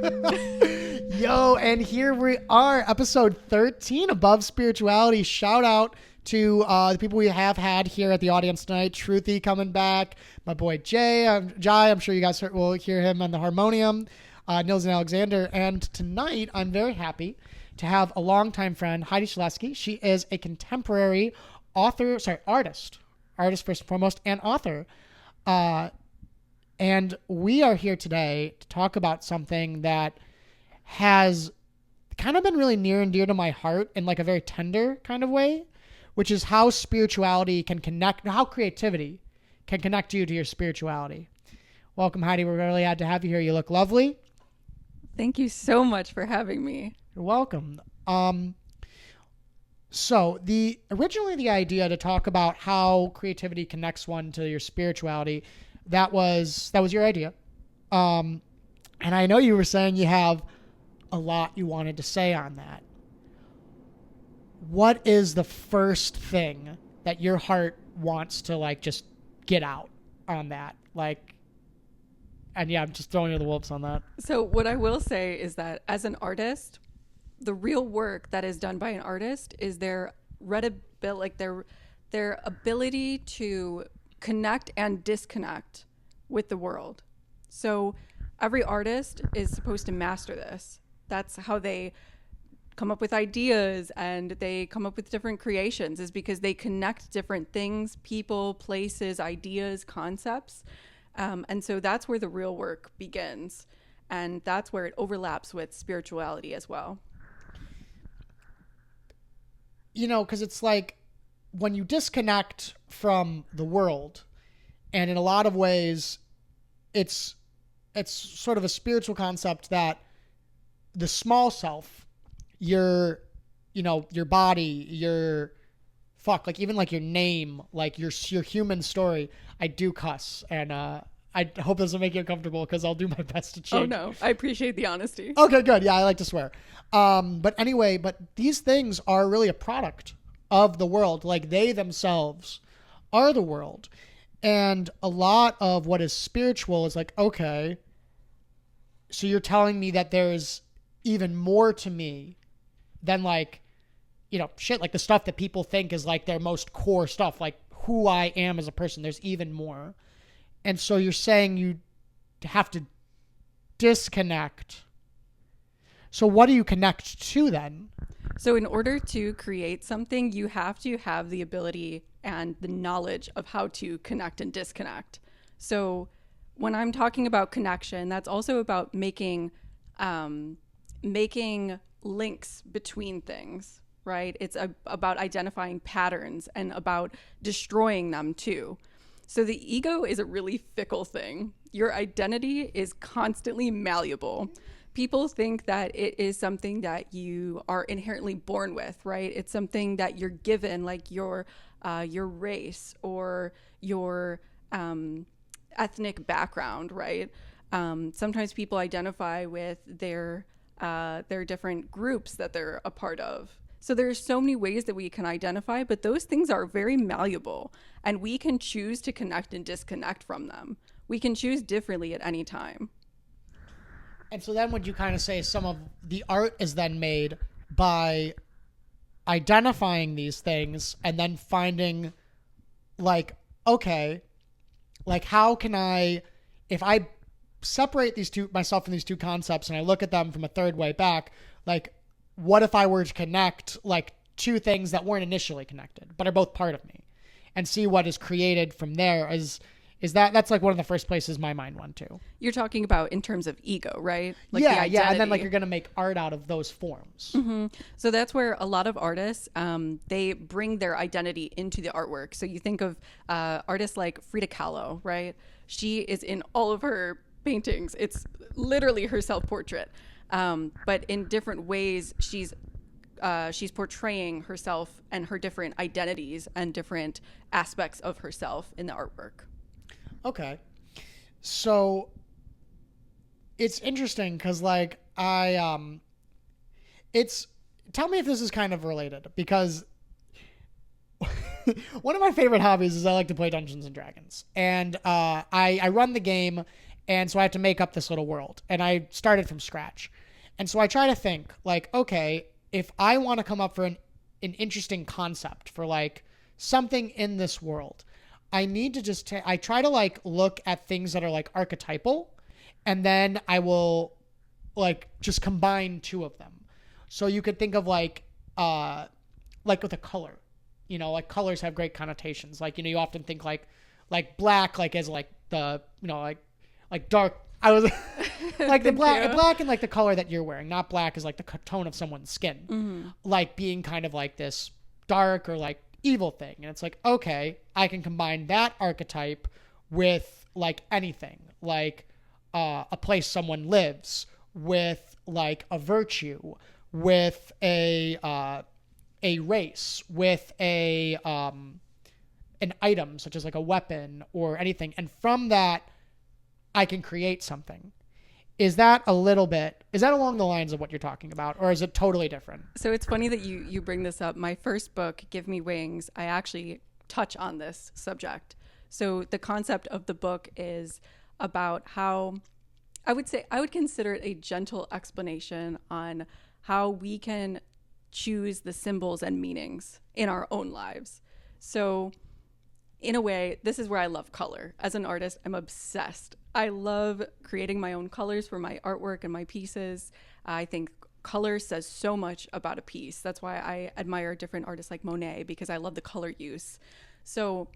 Yo, and here we are, episode 13, Above Spirituality. Shout out to the people we have had here at the audience tonight. Shruti coming back, my boy Jai. I'm sure you guys will hear him on the harmonium. Nils and Alexander. And tonight, I'm very happy to have a longtime friend, Heidi Scheleski. She is a contemporary artist first and foremost, and author. And we are here today to talk about something that has kind of been really near and dear to my heart in like a very tender kind of way, which is how spirituality can connect, how creativity can connect you to your spirituality. Welcome, Heidi. We're really glad to have you here. You look lovely. Thank you so much for having me. You're welcome. So originally the idea to talk about how creativity connects one to your spirituality, that was your idea. And I know you were saying you have a lot you wanted to say on that. What is the first thing that your heart wants to like just get out on that? And yeah, I'm just throwing you the wolves on that. So what I will say is that as an artist, the real work that is done by an artist is their ability to connect and disconnect with the world. So every artist is supposed to master this. That's how they come up with ideas and they come up with different creations, is because they connect different things, people, places, ideas, concepts. And so that's where the real work begins. And that's where it overlaps with spirituality as well. You know, because it's like when you disconnect from the world, and in a lot of ways, it's sort of a spiritual concept that the small self, your body, even like your name, like your human story. I do cuss, and I hope this will make you uncomfortable because I'll do my best to change. Oh no, I appreciate the honesty. Okay, good. Yeah, I like to swear. But these things are really a product of the world. Like they themselves are the world. And a lot of what is spiritual is like, okay, so you're telling me that there's even more to me than like the stuff that people think is like their most core stuff, like who I am as a person. There's even more. And so you're saying you have to disconnect. So what do you connect to then? So in order to create something, you have to have the ability and the knowledge of how to connect and disconnect. So when I'm talking about connection, that's also about making links between things, right? It's about identifying patterns and about destroying them too. So the ego is a really fickle thing. Your identity is constantly malleable. People think that it is something that you are inherently born with, right? It's something that you're given, like your race or your ethnic background, right? Sometimes people identify with their different groups that they're a part of. So there's so many ways that we can identify, but those things are very malleable, and we can choose to connect and disconnect from them. We can choose differently at any time. And so then would you kind of say some of the art is then made by identifying these things and then finding like, okay, like how can if I separate myself from these two concepts and I look at them from a third way back, like what if I were to connect like two things that weren't initially connected, but are both part of me, and see what is created from there? That's like one of the first places my mind went to. You're talking about in terms of ego, right? Like yeah, and then like you're gonna make art out of those forms. Mm-hmm. So that's where a lot of artists, they bring their identity into the artwork. So you think of artists like Frida Kahlo, right? She is in all of her paintings. It's literally her self-portrait, but in different ways, she's portraying herself and her different identities and different aspects of herself in the artwork. Okay. So it's interesting because like tell me if this is kind of related, because one of my favorite hobbies is I like to play Dungeons and Dragons, and I run the game, And so I had to make up this little world. And I started from scratch. And so I try to think like, okay, if I want to come up for an interesting concept for like something in this world, I need to just I try to like look at things that are like archetypal, and then I will like just combine two of them. So you could think of like with a color, like colors have great connotations. Like, you often think like black, like as like the, like dark. I was like the black and like the color that you're wearing, not black is like the tone of someone's skin, like being kind of like this dark or like evil thing. And it's like, okay, I can combine that archetype with like anything, like a place someone lives, with like a virtue, with a race, with an item such as like a weapon or anything. And from that, I can create something. Is that along the lines of what you're talking about, or is it totally different? So it's funny that you bring this up. My first book, Give Me Wings, I actually touch on this subject. So the concept of the book is about how I would consider it a gentle explanation on how we can choose the symbols and meanings in our own lives. So in a way, this is where I love color. As an artist, I'm obsessed. I love creating my own colors for my artwork and my pieces. I think color says so much about a piece. That's why I admire different artists like Monet, because I love the color use. So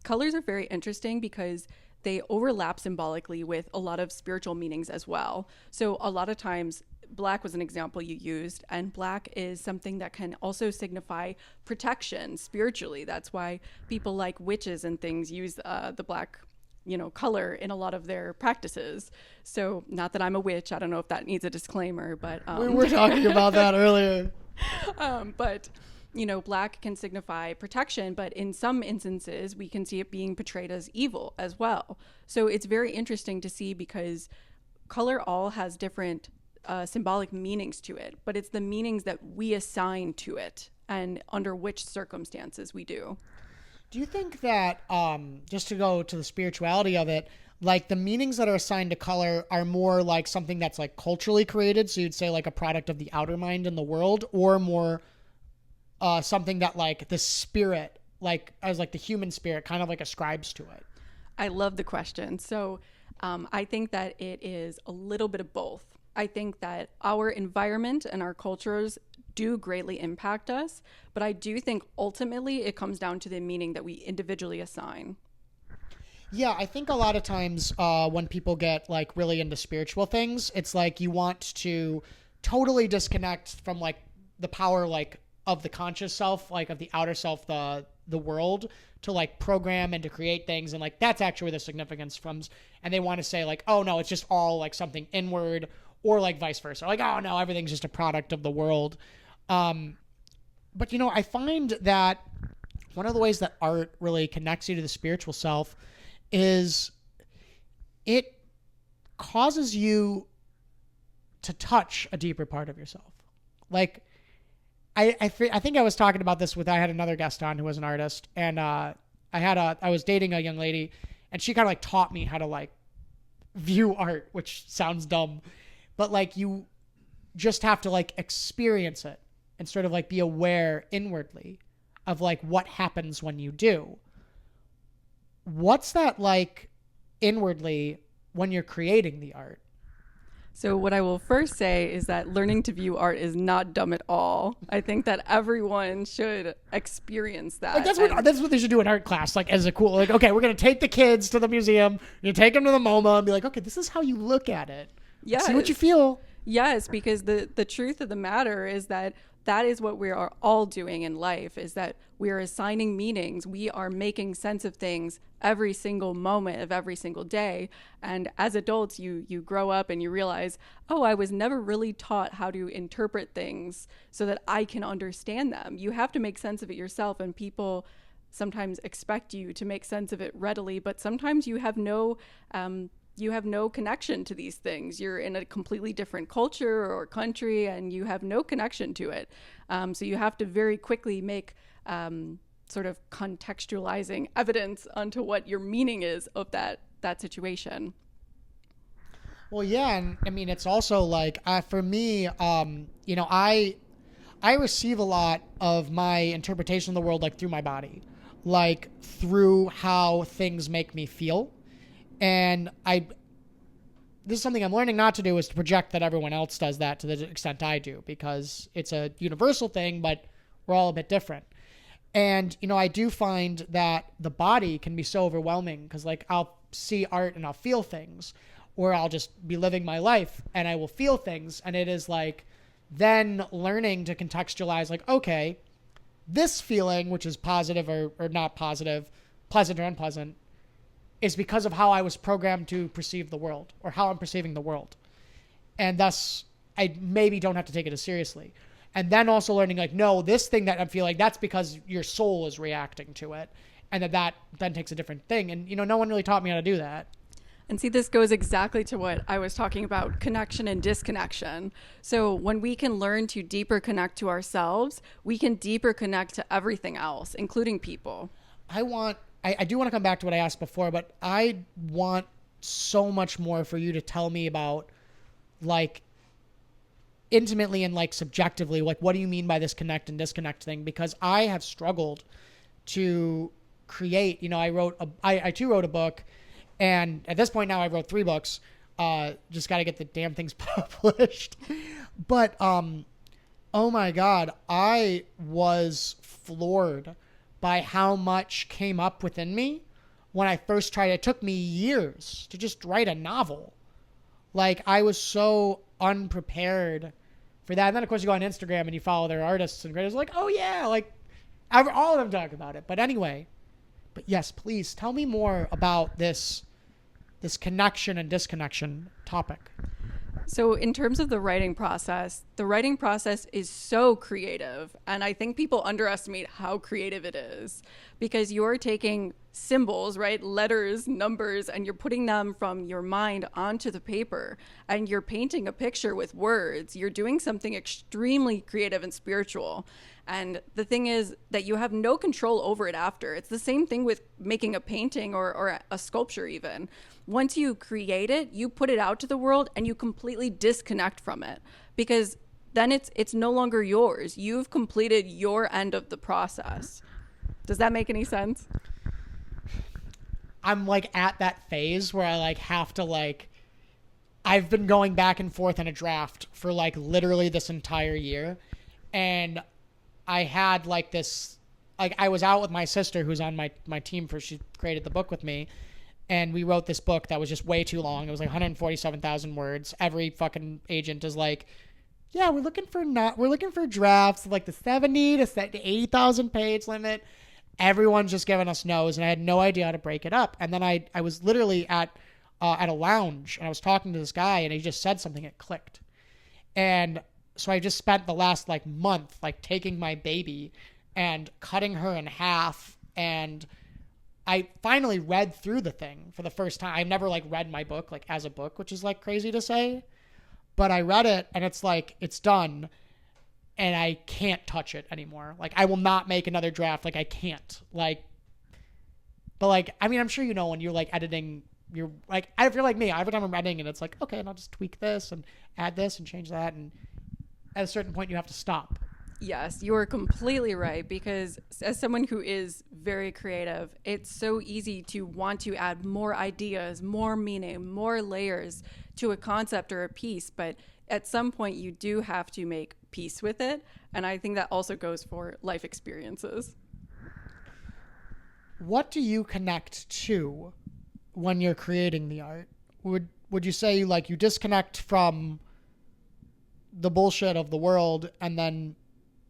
colors are very interesting because they overlap symbolically with a lot of spiritual meanings as well. So a lot of times, black was an example you used, and black is something that can also signify protection spiritually. That's why people like witches and things use the black color in a lot of their practices. So not that I'm a witch. I don't know if that needs a disclaimer, but we were talking about that earlier. But black can signify protection, but in some instances we can see it being portrayed as evil as well. So it's very interesting to see, because color all has different symbolic meanings to it, but it's the meanings that we assign to it and under which circumstances we do. Do you think that, just to go to the spirituality of it, like the meanings that are assigned to color are more like something that's like culturally created, so you'd say like a product of the outer mind in the world, or more something that like the spirit, like as like the human spirit kind of like ascribes to it? I love the question. So I think that it is a little bit of both. I think that our environment and our cultures do greatly impact us, but I do think ultimately it comes down to the meaning that we individually assign. Yeah, I think a lot of times when people get like really into spiritual things, it's like you want to totally disconnect from like the power like of the conscious self, like of the outer self, the world, to like program and to create things, and like that's actually where the significance comes. And they want to say like, oh no, it's just all like something inward, or like vice versa, like, oh no, everything's just a product of the world. But I find that one of the ways that art really connects you to the spiritual self is it causes you to touch a deeper part of yourself. Like I think I was talking about this I had another guest on who was an artist, and I was dating a young lady, and she kind of like taught me how to like view art, which sounds dumb, but like you just have to like experience it and sort of like be aware inwardly of like what happens when you do. What's that like inwardly when you're creating the art? So what I will first say is that learning to view art is not dumb at all. I think that everyone should experience that. Like that's what they should do in art class. Like as a cool, like, okay, we're going to take the kids to the museum. You take them to the MoMA and be like, okay, this is how you look at it. Yes. See what you feel. Yes, because the truth of the matter is that is what we are all doing in life, is that we are assigning meanings. We are making sense of things every single moment of every single day. And as adults, you grow up and you realize, oh, I was never really taught how to interpret things so that I can understand them. You have to make sense of it yourself, and people sometimes expect you to make sense of it readily, but sometimes you have no connection to these things. You're in a completely different culture or country, and you have no connection to it. So you have to very quickly make sort of contextualizing evidence onto what your meaning is of that situation. Well, yeah, and I mean, it's also like for me, I receive a lot of my interpretation of the world like through my body, like through how things make me feel, and I this is something I'm learning not to do is to project that everyone else does that to the extent I do because it's a universal thing, but we're all a bit different. And I do find that the body can be so overwhelming because like I'll see art and I'll feel things, or I'll just be living my life and I will feel things, and it is like then learning to contextualize like, okay, this feeling, which is positive or not positive, pleasant or unpleasant, is because of how I was programmed to perceive the world or how I'm perceiving the world. And thus, I maybe don't have to take it as seriously. And then also learning like, no, this thing that I'm feeling, that's because your soul is reacting to it. And that then takes a different thing. And, no one really taught me how to do that. And see, this goes exactly to what I was talking about, connection and disconnection. So when we can learn to deeper connect to ourselves, we can deeper connect to everything else, including people. I do want to come back to what I asked before, but I want so much more for you to tell me about like intimately and like subjectively, like what do you mean by this connect and disconnect thing? Because I have struggled to create, I too wrote a book, and at this point now I wrote 3 books. Just got to get the damn things published. But, oh my God, I was floored by how much came up within me when I first tried. It took me years to just write a novel. Like, I was so unprepared for that. And then, of course, you go on Instagram and you follow their artists and creators like, oh, yeah, like, all of them talk about it. But anyway, yes, please tell me more about this connection and disconnection topic. So in terms of the writing process is so creative. And I think people underestimate how creative it is because you're taking symbols, right? Letters, numbers, and you're putting them from your mind onto the paper and you're painting a picture with words. You're doing something extremely creative and spiritual. And the thing is that you have no control over it after. It's the same thing with making a painting or a sculpture even. Once you create it, you put it out to the world and you completely disconnect from it because then it's no longer yours. You've completed your end of the process. Does that make any sense? I'm like at that phase where I like have to like, I've been going back and forth on a draft for like literally this entire year. And I had like this, like I was out with my sister who's on my team she created the book with me. And we wrote this book that was just way too long. It was like 147,000 words. Every fucking agent is like, yeah, we're looking for drafts like the 70 to 80,000 page limit. Everyone's just giving us no's, and I had no idea how to break it up. And then I was literally at a lounge, and I was talking to this guy, and he just said something. It clicked. And so I just spent the last like month like taking my baby and cutting her in half, and I finally read through the thing for the first time. I've never like read my book like as a book, which is like crazy to say, but I read it and it's like, it's done and I can't touch it anymore. Like I will not make another draft. Like I can't but like, I mean, I'm sure, when you're like editing, you're like, if you're like me, every time I'm editing and it's like, okay, and I'll just tweak this and add this and change that. And at a certain point you have to stop. Yes, you are completely right because as someone who is very creative, it's so easy to want to add more ideas, more meaning, more layers to a concept or a piece, but at some point you do have to make peace with it, and I think that also goes for life experiences. What do you connect to when you're creating the art? Would you say like you disconnect from the bullshit of the world and then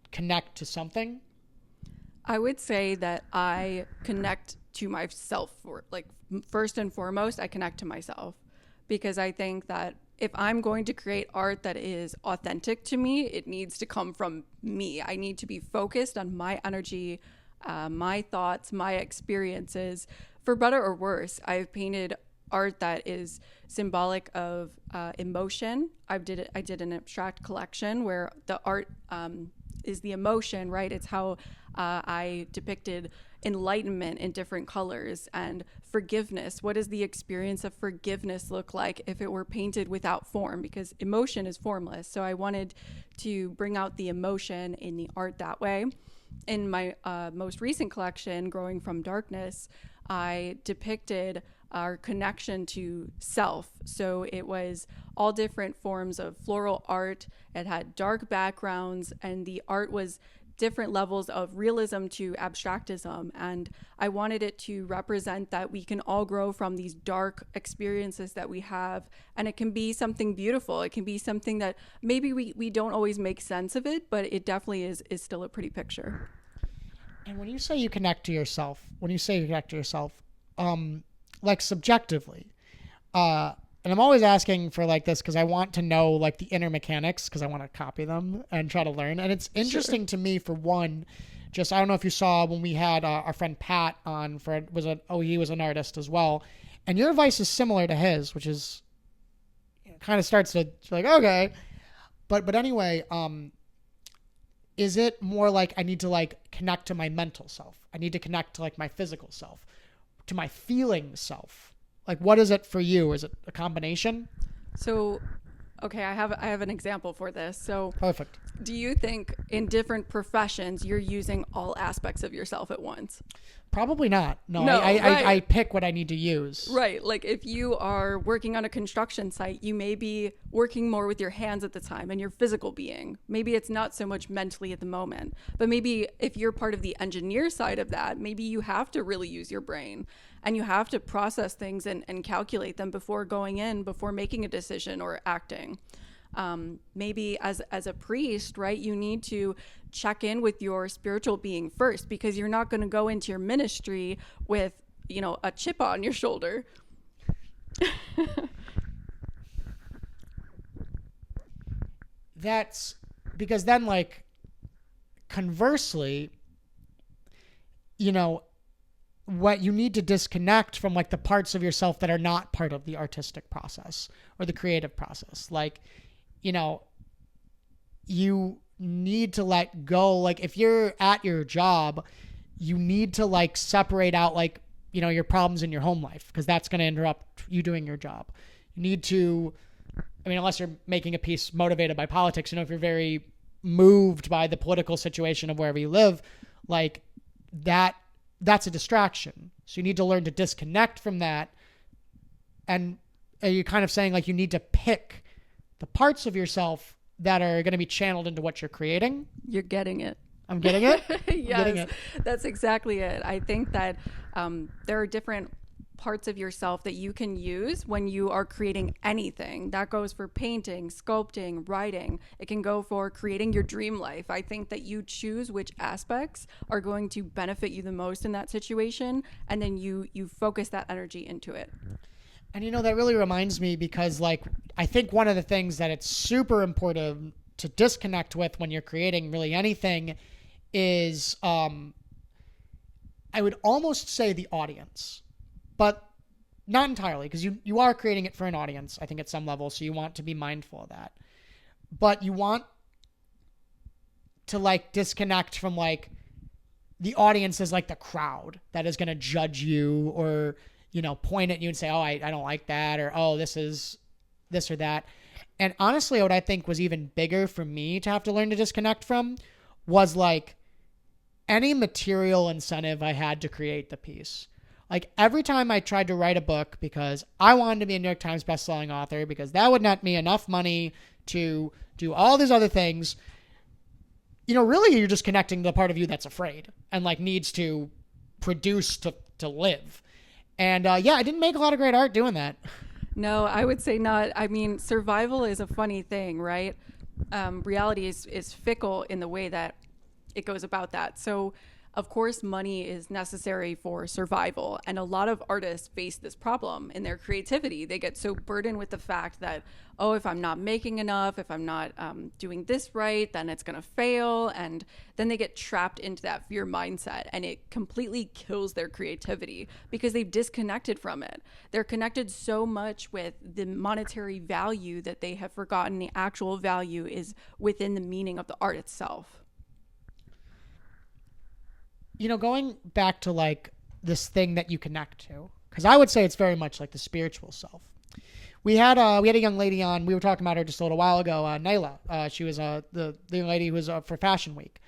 connect to something? I would say that I connect to myself first and foremost, I connect to myself because I think that if I'm going to create art that is authentic to me, it needs to come from me. I need to be focused on my energy, my thoughts, my experiences. For better or worse, I've painted art that is symbolic of emotion. I did an abstract collection where the art is the emotion, right? It's how I depicted enlightenment in different colors, and forgiveness. What does the experience of forgiveness look like if it were painted without form? Because emotion is formless. So I wanted to bring out the emotion in the art that way. In my most recent collection, Growing from Darkness, I depicted our connection to self. So it was all different forms of floral art. It had dark backgrounds, and the art was different levels of realism to abstractism. And I wanted it to represent that we can all grow from these dark experiences that we have, and it can be something beautiful. It can be something that maybe we don't always make sense of it, but it definitely is still a pretty picture. And when you say you connect to yourself, like subjectively, and I'm always asking for like this because I want to know like the inner mechanics because I want to copy them and try to learn. And it's interesting to me, for one, just I don't know if you saw when we had our friend Pat on he was an artist as well, and your advice is similar to his, which is kind of starts to like okay, but anyway, is it more like I need to like connect to my mental self? I need to connect to like my physical self, to my feeling self. Like, what is it for you? Is it a combination? So, okay, I have an example for this. So, Perfect. do you think in different professions you're using all aspects of yourself at once? Probably not. No, right. I pick what I need to use. Right. Like if you are working on a construction site, you may be working more with your hands at the time and your physical being. Maybe it's not so much mentally at the moment. But maybe if you're part of the engineer side of that, maybe you have to really use your brain and you have to process things and calculate them before making a decision or acting. Maybe as a priest, right, you need to check in with your spiritual being first, because you're not going to go into your ministry with, a chip on your shoulder. That's because then, like, conversely, what you need to disconnect from like the parts of yourself that are not part of the artistic process or the creative process. Like, you need to let go. Like if you're at your job, you need to like separate out like, your problems in your home life, because that's going to interrupt you doing your job. You need to, unless you're making a piece motivated by politics, if you're very moved by the political situation of wherever you live, like that's a distraction. So you need to learn to disconnect from that. And you're kind of saying like you need to pick the parts of yourself that are going to be channeled into what you're creating. You're getting it. I'm getting it? Yes, getting it. That's exactly it. I think that there are different parts of yourself that you can use when you are creating anything. That goes for painting, sculpting, writing. It can go for creating your dream life. I think that you choose which aspects are going to benefit you the most in that situation, and then you focus that energy into it. And that really reminds me, because like I think one of the things that it's super important to disconnect with when you're creating really anything is I would almost say the audience, but not entirely, because you are creating it for an audience, I think, at some level, so you want to be mindful of that. But you want to like disconnect from like the audience as like the crowd that is going to judge you or point at you and say, oh, I don't like that, or oh, this is this or that. And honestly, what I think was even bigger for me to have to learn to disconnect from was like any material incentive I had to create the piece. Like every time I tried to write a book because I wanted to be a New York Times bestselling author, because that would net me enough money to do all these other things, really you're just connecting to the part of you that's afraid and like needs to produce to live. And I didn't make a lot of great art doing that. No, I would say not. Survival is a funny thing, right? Reality is fickle in the way that it goes about that. So, of course, money is necessary for survival. And a lot of artists face this problem in their creativity. They get so burdened with the fact that, oh, if I'm not making enough, if I'm not doing this right, then it's going to fail. And then they get trapped into that fear mindset, and it completely kills their creativity because they've disconnected from it. They're connected so much with the monetary value that they have forgotten the actual value is within the meaning of the art itself. going back to like this thing that you connect to, because I would say it's very much like the spiritual self. We had a young lady on. We were talking about her just a little while ago, Nayla. She was the young lady who was for Fashion Week,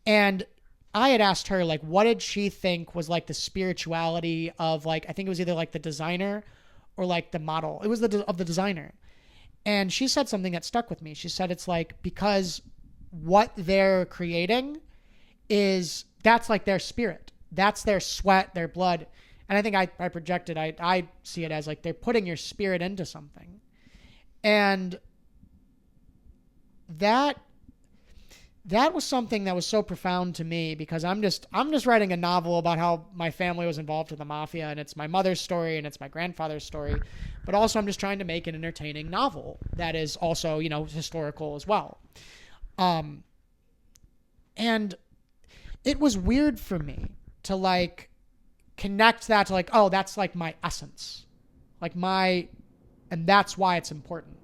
and I had asked her like, what did she think was like the spirituality of like, I think it was either like the designer or like the model. It was of the designer, and she said something that stuck with me. She said it's like because what they're creating that's like their spirit. That's their sweat, their blood. And I think I projected, I see it as like they're putting your spirit into something. And that was something that was so profound to me, because I'm just writing a novel about how my family was involved with the mafia, and it's my mother's story and it's my grandfather's story. But also I'm just trying to make an entertaining novel that is also, historical as well. And it was weird for me to like connect that to like, oh, that's like my essence, and that's why it's important.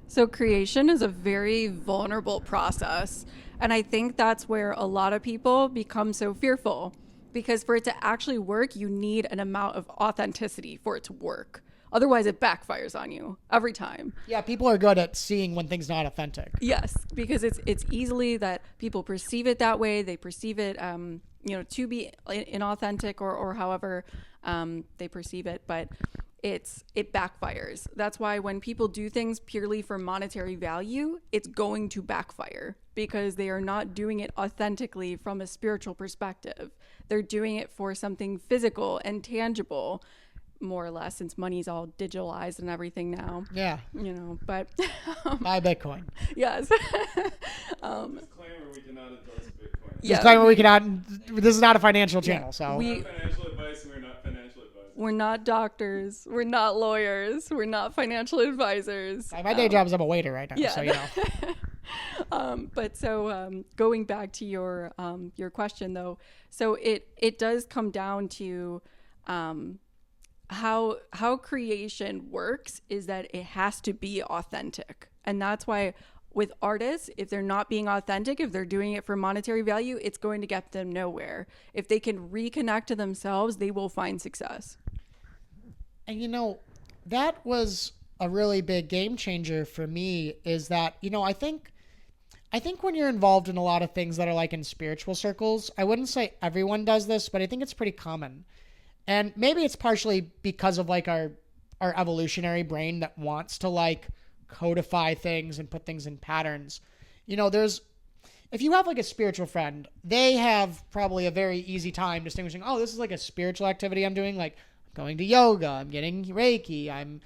So creation is a very vulnerable process. And I think that's where a lot of people become so fearful, because for it to actually work, you need an amount of authenticity for it to work. Otherwise, it backfires on you every time. Yeah, people are good at seeing when things not authentic. Yes, because it's easily that people perceive it that way. They perceive it, to be inauthentic or however they perceive it. But it backfires. That's why when people do things purely for monetary value, it's going to backfire, because they are not doing it authentically from a spiritual perspective. They're doing it for something physical and tangible, more or less, since money's all digitalized and everything now. Yeah. But buy Bitcoin. Yes. Disclaimer, we do not endorse Bitcoin. Yeah. Disclaimer, we cannot. This is not a financial channel, so We're not financial advice, and we're not financial advisors. We're not doctors. We're not lawyers. We're not financial advisors. My day job is I'm a waiter right now, so But going back to your question though, so it does come down to how creation works is that it has to be authentic. And that's why with artists, if they're not being authentic, if they're doing it for monetary value, it's going to get them nowhere. If they can reconnect to themselves, they will find success. And that was a really big game changer for me, is that, I think when you're involved in a lot of things that are like in spiritual circles, I wouldn't say everyone does this, but I think it's pretty common. And maybe it's partially because of like our evolutionary brain that wants to like codify things and put things in patterns. If you have like a spiritual friend, they have probably a very easy time distinguishing, oh, this is like a spiritual activity I'm doing. Like I'm going to yoga, I'm getting Reiki, I'm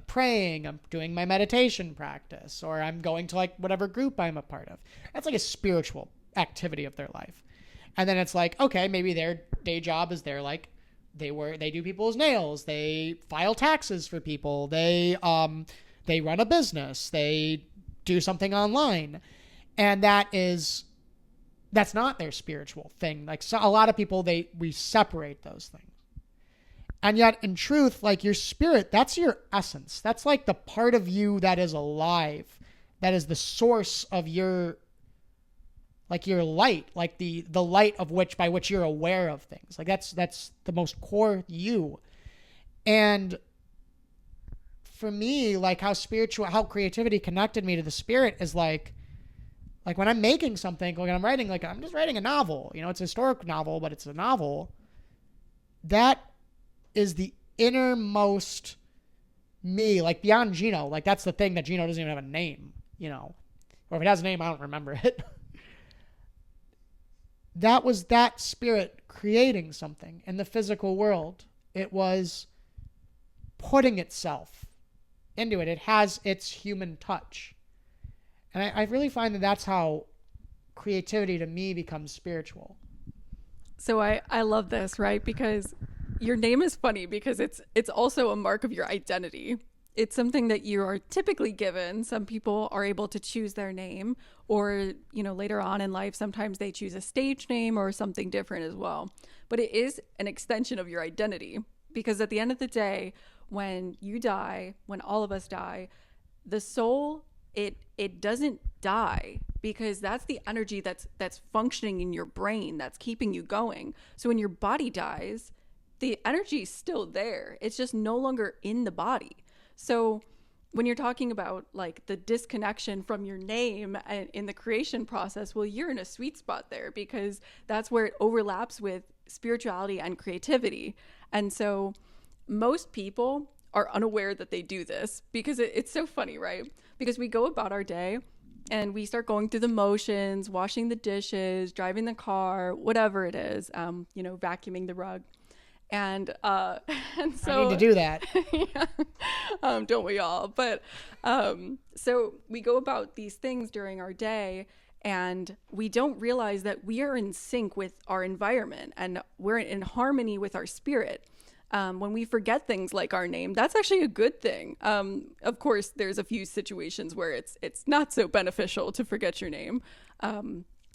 praying, I'm doing my meditation practice, or I'm going to like whatever group I'm a part of. That's like a spiritual activity of their life. And then it's like, okay, maybe their day job is they do people's nails, they file taxes for people, they run a business, they do something online. And that's not their spiritual thing. Like, so a lot of people, we separate those things. And yet in truth, like your spirit, that's your essence. That's like the part of you that is alive, that is the source of your light, like the light by which you're aware of things. Like that's the most core you. And for me, like how creativity connected me to the spirit is like when I'm making something, like I'm writing, like I'm just writing a novel, it's a historic novel, but it's a novel. That is the innermost me, like beyond Gino. Like that's the thing that Gino doesn't even have a name, or if it has a name, I don't remember it. That was that spirit creating something in the physical world. It was putting itself into it. It has its human touch. And I really find that that's how creativity to me becomes spiritual. So I love this, right? Because your name is funny because it's also a mark of your identity. It's something that you are typically given. Some people are able to choose their name, or, later on in life, sometimes they choose a stage name or something different as well. But it is an extension of your identity, because at the end of the day, when you die, when all of us die, the soul, it doesn't die. because that's the energy that's functioning in your brain, that's keeping you going. So when your body dies, the energy is still there. It's just no longer in the body. So when you're talking about like the disconnection from your name in the creation process, well, you're in a sweet spot there, because that's where it overlaps with spirituality and creativity. And so most people are unaware that they do this, because it's so funny, right? Because we go about our day and we start going through the motions, washing the dishes, driving the car, whatever it is, vacuuming the rug. And so I need to do that. yeah, don't we all? But so we go about these things during our day, and we don't realize that we are in sync with our environment and we're in harmony with our spirit. When we forget things like our name, that's actually a good thing. Of course, there's a few situations where it's not so beneficial to forget your name.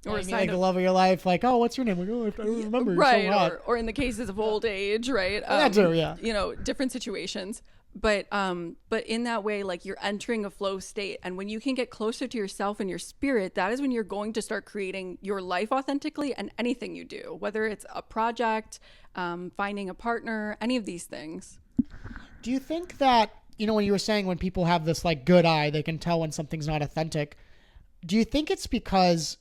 Or like the love of your life, like, oh, what's your name? Like, oh, I don't remember. Right, so hot. or in the cases of old age, right? That too, yeah. Different situations. But in that way, like, you're entering a flow state, and when you can get closer to yourself and your spirit, that is when you're going to start creating your life authentically, and anything you do, whether it's a project, finding a partner, any of these things. Do you think that, when you were saying when people have this like good eye, they can tell when something's not authentic? Do you think it's because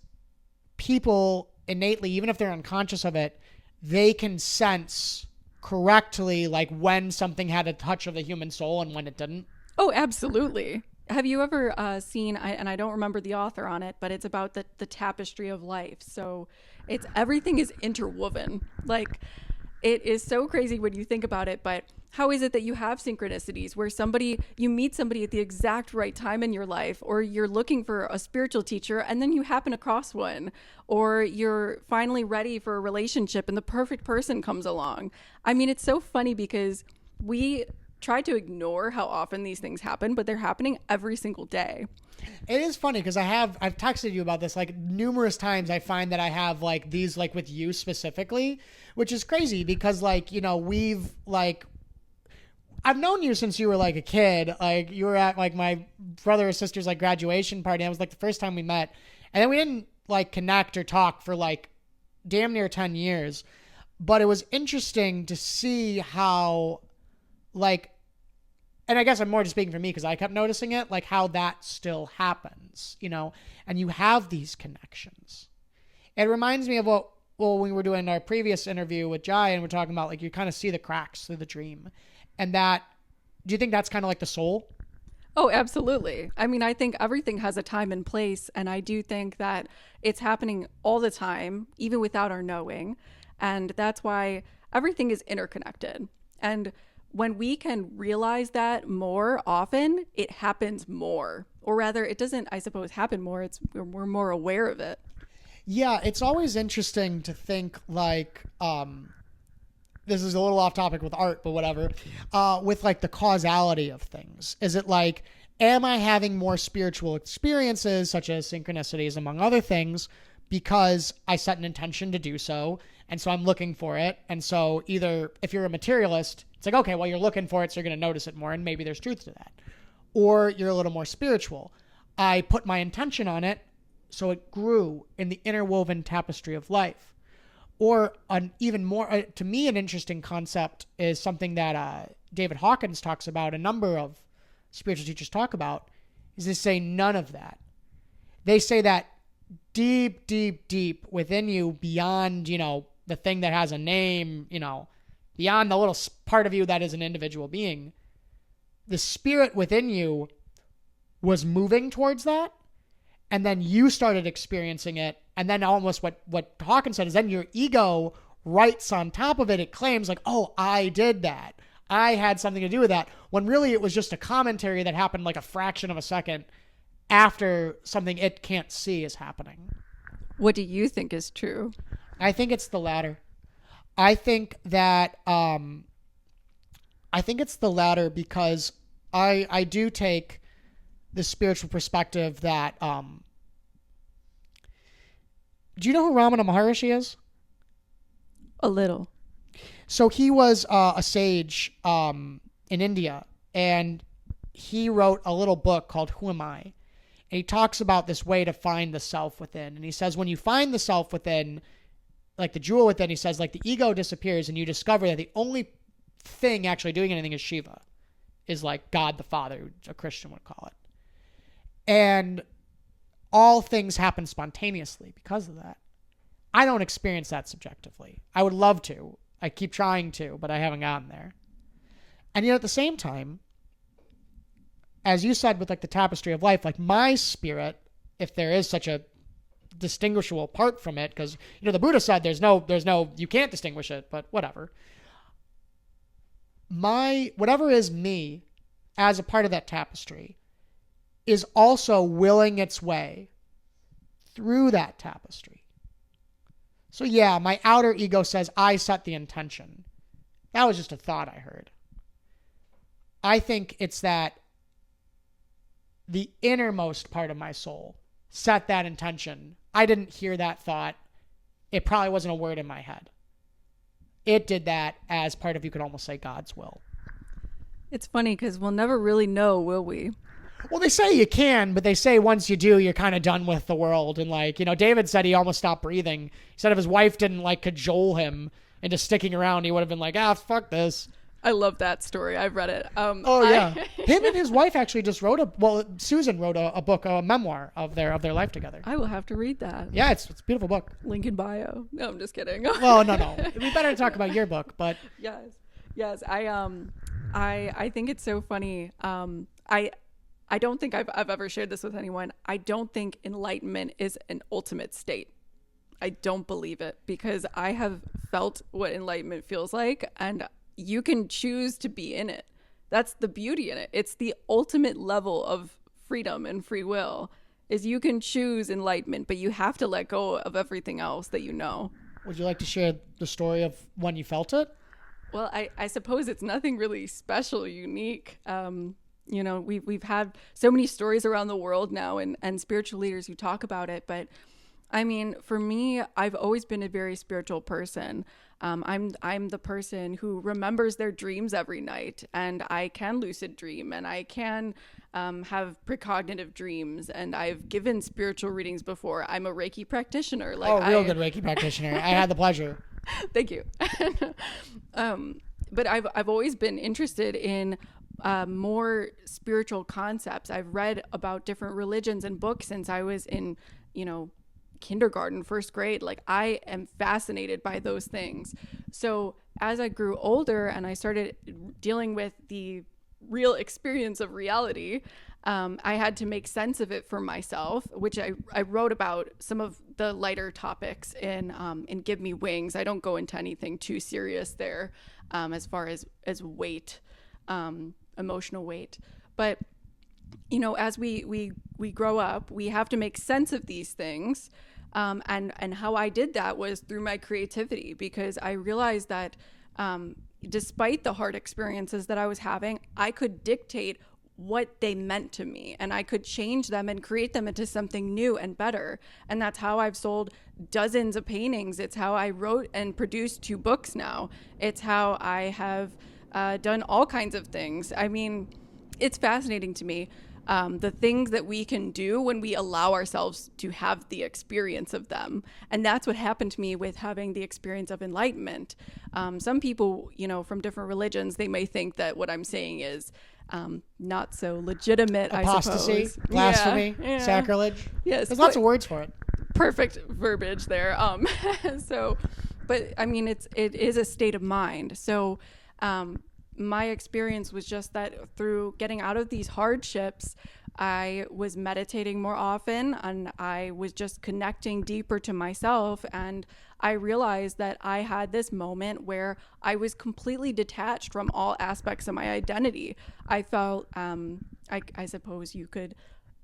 people innately, even if they're unconscious of it, they can sense correctly like when something had a touch of the human soul and when it didn't? Oh, absolutely. Have you ever seen, and I don't remember the author on it, but it's about the tapestry of life. So everything is interwoven. Like, it is so crazy when you think about it, but how is it that you have synchronicities where you meet somebody at the exact right time in your life, or you're looking for a spiritual teacher and then you happen across one, or you're finally ready for a relationship and the perfect person comes along? I mean, it's so funny because we try to ignore how often these things happen, but they're happening every single day. It is funny because I've texted you about this like numerous times. I find that I have like these like with you specifically, which is crazy because like, we've like, I've known you since you were like a kid. Like you were at like my brother or sister's like graduation party. That was like the first time we met, and then we didn't like connect or talk for like damn near 10 years. But it was interesting to see how like, and I guess I'm more just speaking for me because I kept noticing it, like how that still happens, and you have these connections. It reminds me of when we were doing our previous interview with Jai and we're talking about like you kind of see the cracks through the dream. And do you think that's kind of like the soul? Oh, absolutely. I mean, I think everything has a time and place. And I do think that it's happening all the time, even without our knowing. And that's why everything is interconnected. And when we can realize that more often, it happens more. Or rather, it doesn't, I suppose, happen more. We're more aware of it. Yeah, it's always interesting to think like, this is a little off topic with art, but whatever, with like the causality of things. Is it like, am I having more spiritual experiences, such as synchronicities, among other things, because I set an intention to do so, and so I'm looking for it? And so either if you're a materialist, it's like, okay, well, you're looking for it, so you're going to notice it more, and maybe there's truth to that. Or you're a little more spiritual. I put my intention on it, so it grew in the interwoven tapestry of life. Or an even more, to me, an interesting concept is something that David Hawkins talks about, a number of spiritual teachers talk about, is they say none of that. They say that deep, deep, deep within you, beyond, the thing that has a name, beyond the little part of you that is an individual being, the spirit within you was moving towards that. And then you started experiencing it. And then almost what Hawkins said is then your ego writes on top of it. It claims like, oh, I did that. I had something to do with that. When really it was just a commentary that happened like a fraction of a second after something it can't see is happening. What do you think is true? I think it's the latter. I think that it's the latter because I do take the spiritual perspective that do you know who Ramana Maharishi is? A little. So he was a sage in India, and he wrote a little book called Who Am I? And he talks about this way to find the self within. And he says, when you find the self within, like the jewel within, he says, like the ego disappears and you discover that the only thing actually doing anything is Shiva, is like God the Father, a Christian would call it. And all things happen spontaneously because of that. I don't experience that subjectively. I would love to. I keep trying to, but I haven't gotten there. And yet at the same time, as you said with like the tapestry of life, like my spirit, if there is such a distinguishable part from it, because the Buddha said there's no you can't distinguish it, but whatever. Whatever is me as a part of that tapestry is also willing its way through that tapestry. So yeah, my outer ego says I set the intention. That was just a thought I heard. I think it's that the innermost part of my soul set that intention. I didn't hear that thought. It probably wasn't a word in my head. It did that as part of, you could almost say, God's will. It's funny because we'll never really know, will we? Well, they say you can, but they say once you do, you're kind of done with the world. And like, David said he almost stopped breathing. He said if his wife didn't like cajole him into sticking around, he would have been like, fuck this. I love that story. I've read it. Him and his wife actually just Susan wrote a book, a memoir of their life together. I will have to read that. Yeah, it's a beautiful book. Link in bio. No, I'm just kidding. Well, no. We better talk about your book, but yes. I think it's so funny. I don't think I've ever shared this with anyone. I don't think enlightenment is an ultimate state. I don't believe it, because I have felt what enlightenment feels like, and you can choose to be in it. That's the beauty in it. It's the ultimate level of freedom and free will, is you can choose enlightenment, but you have to let go of everything else that you know. Would you like to share the story of when you felt it? Well, I suppose it's nothing really special, unique. We've had so many stories around the world now, and spiritual leaders who talk about it. But I mean, for me, I've always been a very spiritual person. I'm the person who remembers their dreams every night, and I can lucid dream, and I can have precognitive dreams, and I've given spiritual readings before. I'm a Reiki practitioner. Good Reiki practitioner. I had the pleasure. Thank you. But I've always been interested in more spiritual concepts. I've read about different religions and books since I was in, kindergarten, first grade. Like, I am fascinated by those things. So as I grew older and I started dealing with the real experience of reality, I had to make sense of it for myself, which I wrote about some of the lighter topics in Give Me Wings. I don't go into anything too serious there, as far as weight, emotional weight. But as we grow up, we have to make sense of these things. And how I did that was through my creativity, because I realized that despite the hard experiences that I was having, I could dictate what they meant to me, and I could change them and create them into something new and better. And that's how I've sold dozens of paintings. It's how I wrote and produced 2 books now. It's how I have done all kinds of things. I mean, it's fascinating to me, the things that we can do when we allow ourselves to have the experience of them. And that's what happened to me with having the experience of enlightenment. Some people, from different religions, they may think that what I'm saying is not so legitimate. Apostasy, I suppose. Blasphemy, sacrilege. Yes, there's lots of words for it. Perfect verbiage there. But I mean, it is a state of mind. So my experience was just that through getting out of these hardships, I was meditating more often, and I was just connecting deeper to myself. And I realized that I had this moment where I was completely detached from all aspects of my identity. I felt, I suppose you could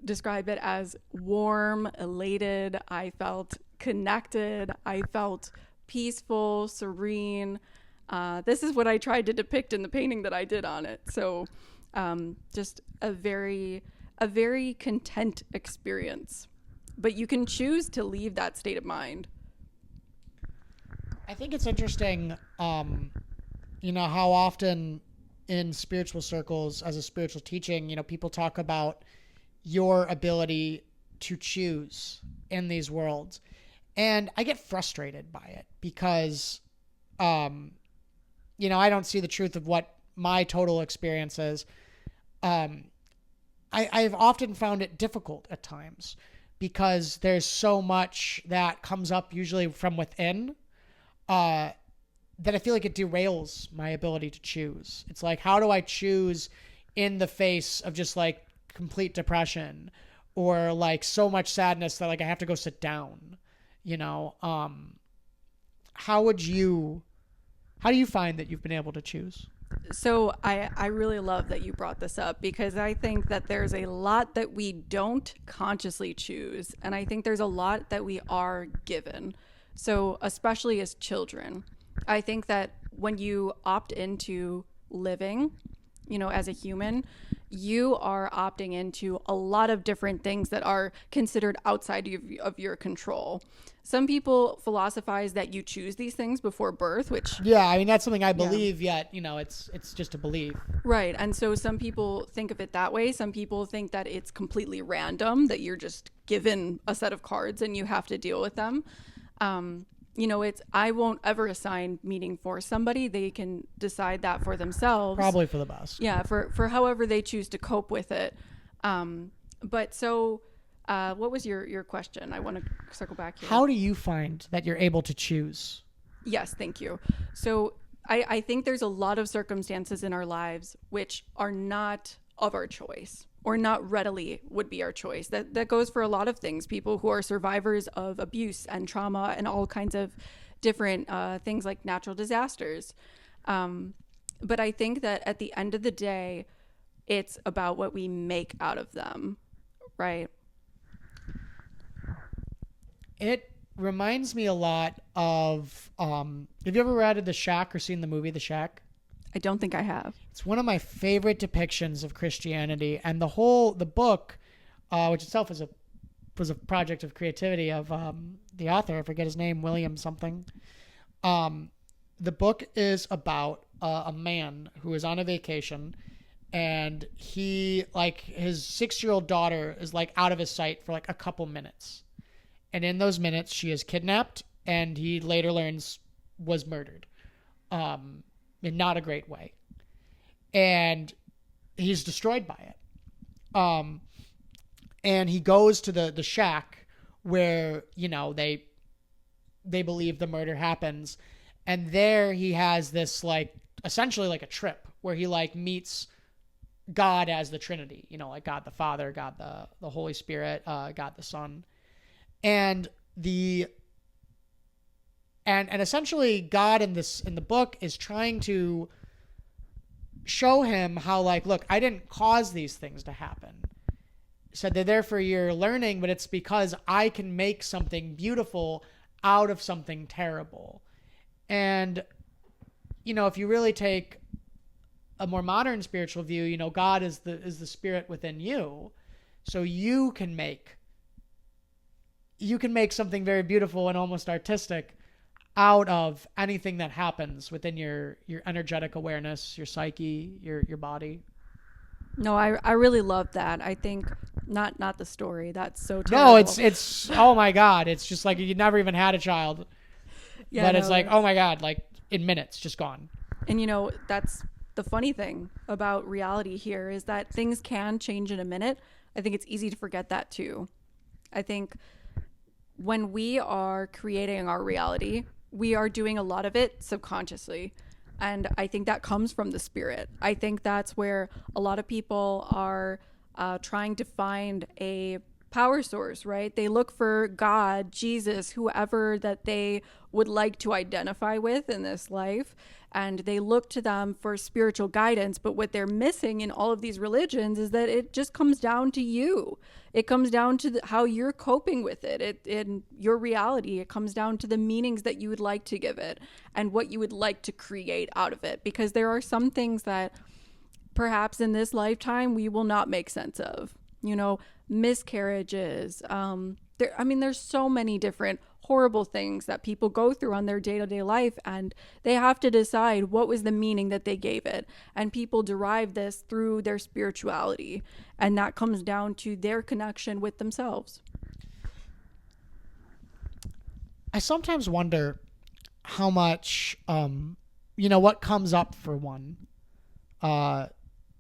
describe it as warm, elated. I felt connected. I felt peaceful, serene. This is what I tried to depict in the painting that I did on it. So just a very content experience. But you can choose to leave that state of mind. I think it's interesting, how often in spiritual circles, as a spiritual teaching, people talk about your ability to choose in these worlds. And I get frustrated by it because, I don't see the truth of what my total experience is. I've often found it difficult at times because there's so much that comes up usually from within that I feel like it derails my ability to choose. It's like, how do I choose in the face of just like complete depression or like so much sadness that like I have to go sit down, how do you find that you've been able to choose? So I really love that you brought this up because I think that there's a lot that we don't consciously choose. And I think there's a lot that we are given. So especially as children, I think that when you opt into living, as a human, you are opting into a lot of different things that are considered outside of your control. Some people philosophize that you choose these things before birth, which that's something I believe. Yet it's just a belief, right? And so some people think of it that way. Some people think that it's completely random, that you're just given a set of cards and you have to deal with them. I won't ever assign meaning for somebody. They can decide that for themselves. Probably for the best. Yeah, for however they choose to cope with it. What was your question? I want to circle back here. How do you find that you're able to choose? Yes, thank you. So I think there's a lot of circumstances in our lives which are not of our choice or not readily would be our choice. That goes for a lot of things. People who are survivors of abuse and trauma and all kinds of different things like natural disasters. But I think that at the end of the day, it's about what we make out of them, right? It reminds me a lot of, have you ever read The Shack or seen the movie The Shack? I don't think I have. It's one of my favorite depictions of Christianity, and the book, which itself was a project of creativity of the author. I forget his name, William something. The book is about a man who is on a vacation, and he his 6-year-old daughter is out of his sight for a couple minutes, and in those minutes she is kidnapped, and he later learns was murdered. In not a great way. And he's destroyed by it. And he goes to the shack where, they believe the murder happens. And there he has this essentially a trip where he meets God as the Trinity, God the Father, God the Holy Spirit, God the Son. And And essentially God in the book is trying to show him how look, I didn't cause these things to happen. Said they're there for your learning, but it's because I can make something beautiful out of something terrible. And if you really take a more modern spiritual view, God is the spirit within you. So you can make something very beautiful and almost artistic out of anything that happens within your energetic awareness, your psyche, your body. No, I really love that. I think not the story. That's so terrible. No, it's oh my God. It's just you never even had a child. Yeah, but it's oh my God, in minutes, just gone. And that's the funny thing about reality here is that things can change in a minute. I think it's easy to forget that too. I think when we are creating our reality, we are doing a lot of it subconsciously. And I think that comes from the spirit. I think that's where a lot of people are trying to find a power source, right? They look for God, Jesus, whoever that they would like to identify with in this life. And they look to them for spiritual guidance. But what they're missing in all of these religions is that it just comes down to you. It comes down to how you're coping with it in your reality. It comes down to the meanings that you would like to give it and what you would like to create out of it. Because there are some things that perhaps in this lifetime we will not make sense of. Miscarriages. There's so many different horrible things that people go through on their day-to-day life, and they have to decide what was the meaning that they gave it. And people derive this through their spirituality, and that comes down to their connection with themselves. I sometimes wonder how much, what comes up for one,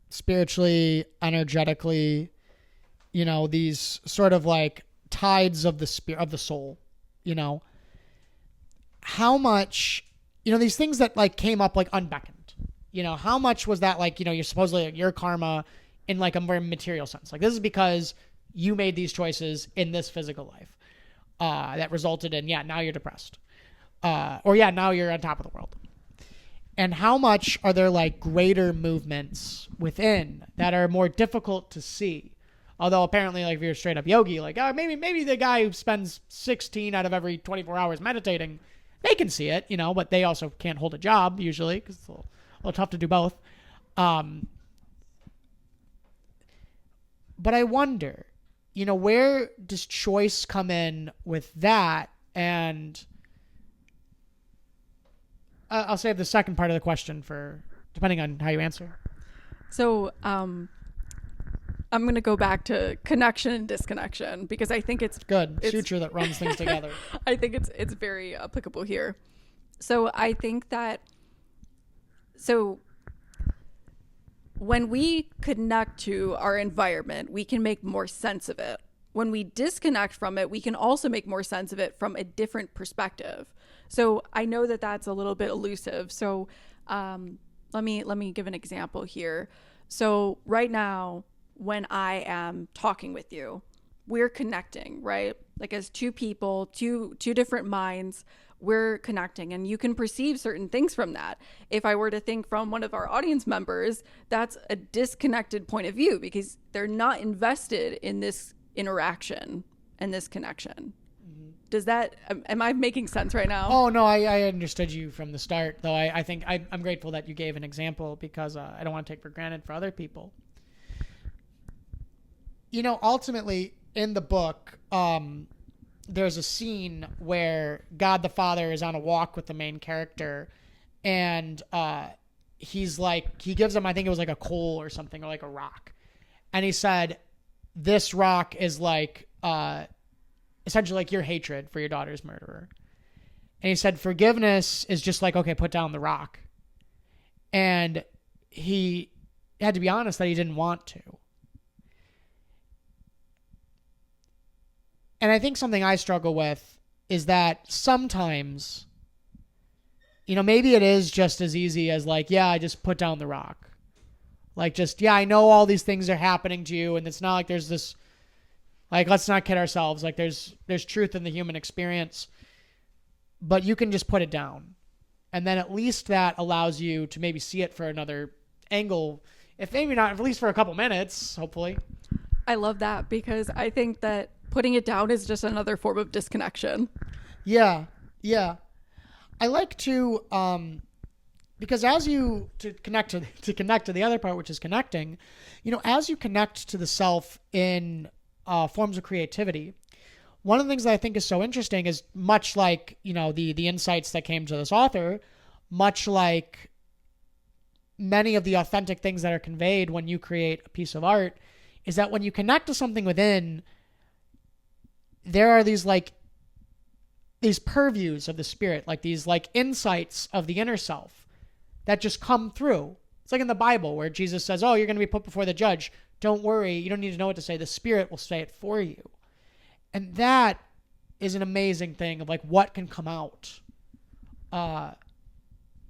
spiritually, energetically, these sort of like tides of the spirit, of the soul, how much, these things that like came up like unbeckoned, how much was that like, you're supposedly like, your karma in like a more material sense. Like this is because you made these choices in this physical life. That resulted in, now you're depressed. Now you're on top of the world. And how much are there like greater movements within that are more difficult to see? Although apparently, like if you're a straight up yogi, like maybe the guy who spends 16 out of every 24 hours meditating, they can see it, but they also can't hold a job usually because it's a little tough to do both. But I wonder, where does choice come in with that? And I'll save the second part of the question for depending on how you answer. So I'm going to go back to connection and disconnection because I think it's good suture that runs things together. I think it's very applicable here. So I think that when we connect to our environment, we can make more sense of it. When we disconnect from it, we can also make more sense of it from a different perspective. So I know that that's a little bit elusive. So let me give an example here. So right now, when I am talking with you, we're connecting, right? Like as two people, two different minds, we're connecting, and you can perceive certain things from that. If I were to think from one of our audience members, that's a disconnected point of view because they're not invested in this interaction and this connection. Does that, am I making sense right now? Oh, no, I understood you from the start, though I think I'm grateful that you gave an example because I don't want to take for granted for other people. Ultimately, in the book, there's a scene where God the Father is on a walk with the main character, and he's like, he gives him, I think it was like a coal or something, or like a rock. And he said, this rock is like, essentially like your hatred for your daughter's murderer. And he said, forgiveness is just like, okay, put down the rock. And he had to be honest that he didn't want to. And I think something I struggle with is that sometimes, maybe it is just as easy as like, I just put down the rock. Like just, I know all these things are happening to you, and it's not like there's this, like, let's not kid ourselves. Like there's truth in the human experience, but you can just put it down. And then at least that allows you to maybe see it for another angle, if maybe not, at least for a couple minutes, hopefully. I love that because I think that putting it down is just another form of disconnection. Yeah. I like to, because as you to connect to the other part, which is connecting, as you connect to the self in forms of creativity, one of the things that I think is so interesting is much like, the insights that came to this author, much like many of the authentic things that are conveyed when you create a piece of art, is that when you connect to something within, there are these purviews of the spirit, like these like insights of the inner self that just come through. It's like in the Bible where Jesus says, oh, you're going to be put before the judge. Don't worry. You don't need to know what to say. The Spirit will say it for you. And that is an amazing thing of like what can come out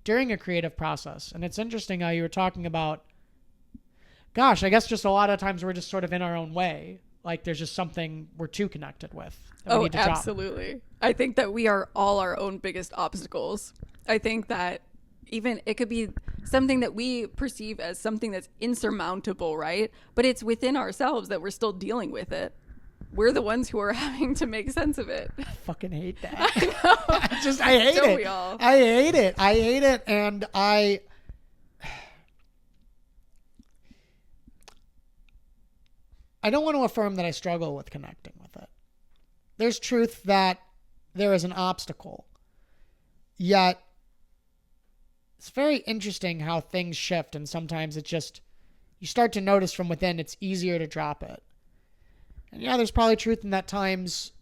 during a creative process. And it's interesting how you were talking about, gosh, I guess just a lot of times we're just sort of in our own way. Like there's just something we're too connected with. Oh, absolutely. I think that we are all our own biggest obstacles. I think that even it could be something that we perceive as something that's insurmountable, right? But it's within ourselves that we're still dealing with it. We're the ones who are having to make sense of it. I fucking hate that. I hate Don't it. we all? I hate it. And I don't want to affirm that I struggle with connecting with it. There's truth that there is an obstacle. Yet, it's very interesting how things shift, and sometimes it just, you start to notice from within it's easier to drop it. And yeah, there's probably truth in that times,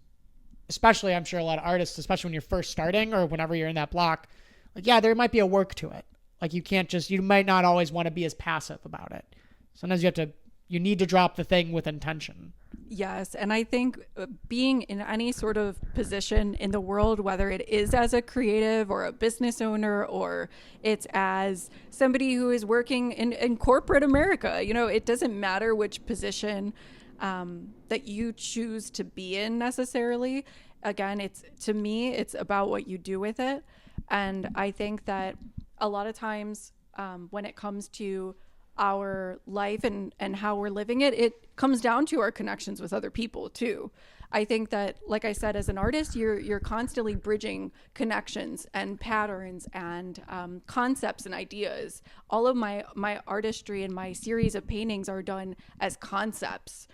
especially I'm sure a lot of artists, especially when you're first starting or whenever you're in that block, like, yeah, there might be a work to it. Like you might not always want to be as passive about it. Sometimes you need to drop the thing with intention. Yes, and I think being in any sort of position in the world, whether it is as a creative or a business owner, or it's as somebody who is working in corporate America, it doesn't matter which position that you choose to be in necessarily. Again, to me, it's about what you do with it. And I think that a lot of times when it comes to our life and how we're living it, it comes down to our connections with other people too. I think that, like I said, as an artist, you're constantly bridging connections and patterns and concepts and ideas. All of my artistry and my series of paintings are done as concepts.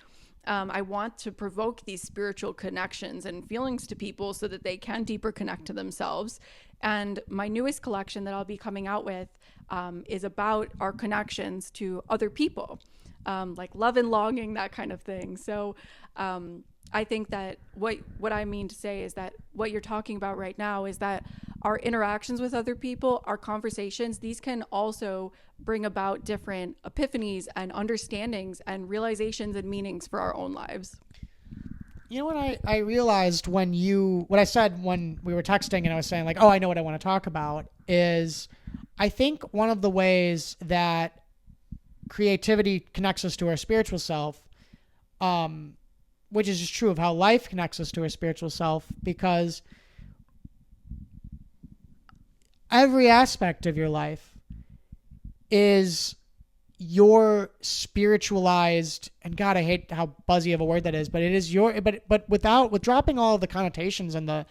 I want to provoke these spiritual connections and feelings to people so that they can deeper connect to themselves. And my newest collection that I'll be coming out with is about our connections to other people, like love and longing, that kind of thing. So I think that what I mean to say is that what you're talking about right now is that our interactions with other people, our conversations, these can also bring about different epiphanies and understandings and realizations and meanings for our own lives. You know what I realized what I said when we were texting and I was saying like, oh, I know what I want to talk about, is I think one of the ways that creativity connects us to our spiritual self, which is just true of how life connects us to our spiritual self, because every aspect of your life is your spiritualized, and God, I hate how buzzy of a word that is, but it is with dropping all of the connotations and the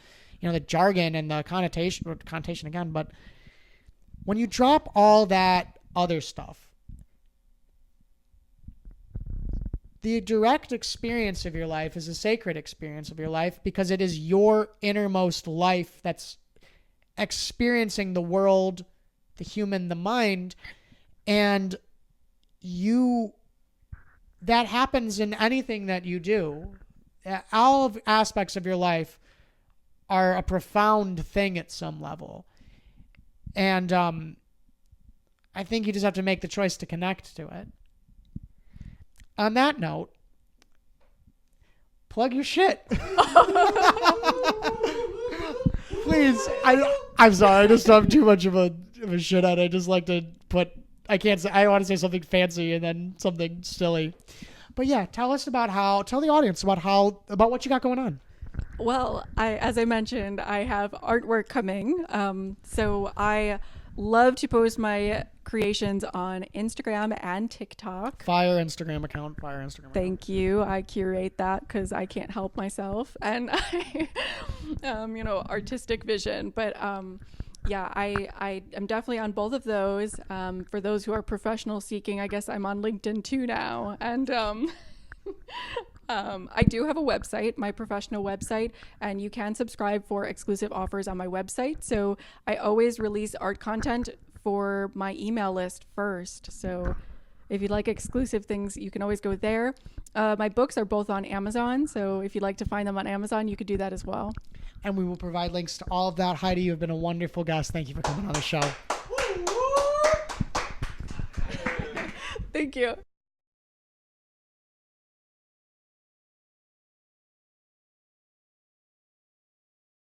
jargon and the connotation again, but when you drop all that other stuff, the direct experience of your life is a sacred experience of your life, because it is your innermost life that's experiencing the world, the human, the mind, and that happens in anything that you do. All of aspects of your life are a profound thing at some level. And I think you just have to make the choice to connect to it. On that note, plug your shit. Please. I'm sorry. I just have too much of a shit out. I just like to I want to say something fancy and then something silly. But yeah, tell the audience about what you got going on. Well, as I mentioned, I have artwork coming. So I love to post my creations on Instagram and TikTok. Fire Instagram account. Thank you. I curate that because I can't help myself, and I, artistic vision. But yeah, I am definitely on both of those. For those who are professional seeking, I guess I'm on LinkedIn too now, and I do have a website, my professional website, and you can subscribe for exclusive offers on my website. So I always release art content for my email list first. So if you'd like exclusive things, you can always go there. My books are both on Amazon. So if you'd like to find them on Amazon, you could do that as well. And we will provide links to all of that. Heidi, you've been a wonderful guest. Thank you for coming on the show. Thank you.